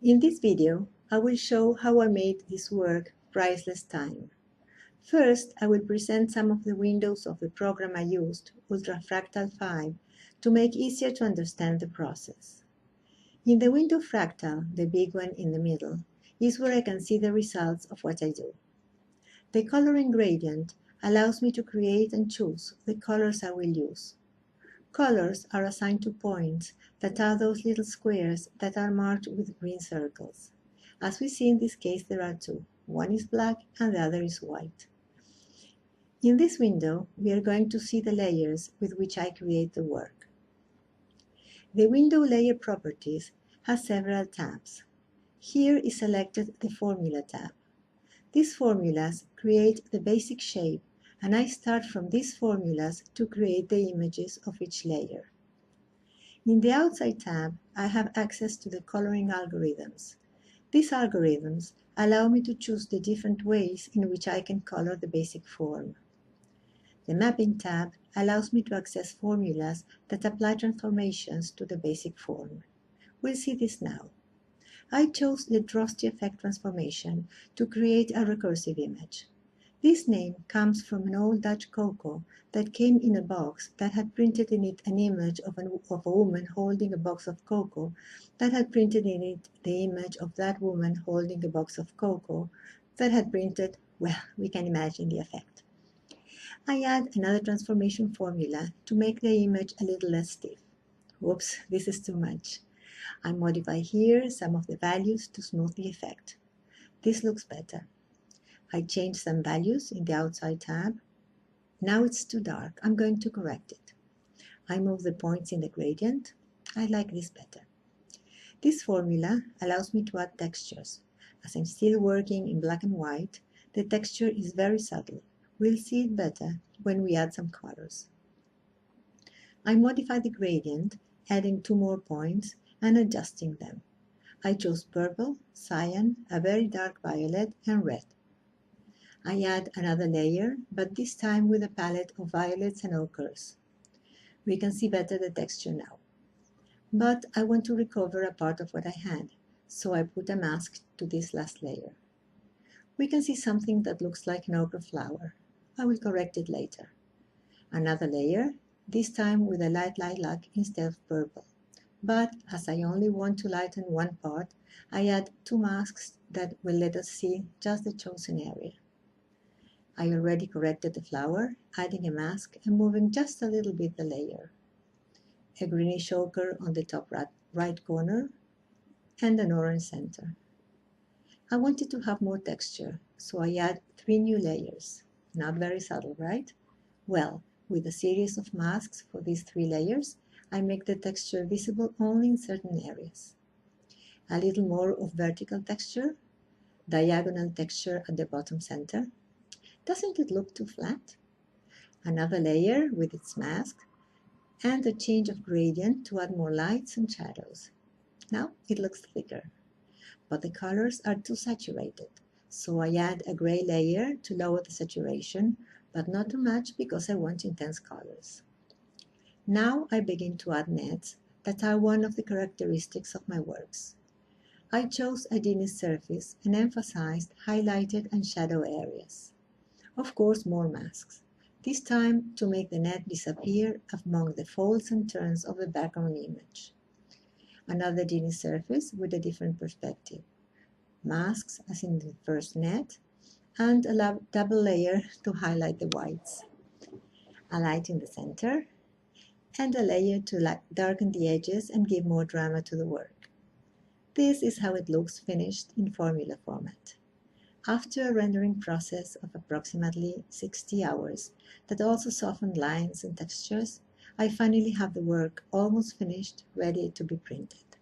In this video, I will show how I made this work Priceless Time. First, I will present some of the windows of the program I used, Ultra Fractal 5, to make easier to understand the process. In the window Fractal, the big one in the middle, is where I can see the results of what I do. The coloring gradient allows me to create and choose the colors I will use. Colors are assigned to points that are those little squares that are marked with green circles. As we see in this case, there are two. One is black and the other is white. In this window, we are going to see the layers with which I create the work. The window layer properties has several tabs. Here is selected the Formula tab. These formulas create the basic shape, and I start from these formulas to create the images of each layer. In the Outside tab, I have access to the coloring algorithms. These algorithms allow me to choose the different ways in which I can color the basic form. The Mapping tab allows me to access formulas that apply transformations to the basic form. We'll see this now. I chose the Drosty effect transformation to create a recursive image. This name comes from an old Dutch cocoa that came in a box that had printed in it an image of a woman holding a box of cocoa that had printed in it the image of that woman holding a box of cocoa that had printed, well, we can imagine the effect. I add another transformation formula to make the image a little less stiff. Whoops, this is too much. I modify here some of the values to smooth the effect. This looks better. I change some values in the Outside tab. Now it's too dark. I'm going to correct it. I move the points in the gradient. I like this better. This formula allows me to add textures. As I'm still working in black and white, the texture is very subtle. We'll see it better when we add some colors. I modify the gradient, adding 2 more points and adjusting them. I chose purple, cyan, a very dark violet, and red. I add another layer, but this time with a palette of violets and ochres. We can see better the texture now. But I want to recover a part of what I had, so I put a mask to this last layer. We can see something that looks like an ochre flower. I will correct it later. Another layer, this time with a light lilac instead of purple. But as I only want to lighten one part, I add 2 masks that will let us see just the chosen area. I already corrected the flower, adding a mask and moving just a little bit the layer. A greenish ochre on the top right corner and an orange center. I wanted to have more texture, so I add 3 new layers. Not very subtle, right? Well, with a series of masks for these 3 layers, I make the texture visible only in certain areas. A little more of vertical texture, diagonal texture at the bottom center. Doesn't it look too flat? Another layer with its mask, and a change of gradient to add more lights and shadows. Now it looks thicker, but the colors are too saturated, so I add a gray layer to lower the saturation, but not too much because I want intense colors. Now I begin to add nets that are one of the characteristics of my works. I chose a Dini's surface and emphasized highlighted and shadow areas. Of course, more masks, this time to make the net disappear among the folds and turns of the background image. Another Dini surface with a different perspective. Masks as in the first net, and a double layer to highlight the whites. A light in the center, and a layer to darken the edges and give more drama to the work. This is how it looks finished in formula format. After a rendering process of approximately 60 hours that also softened lines and textures, I finally have the work almost finished, ready to be printed.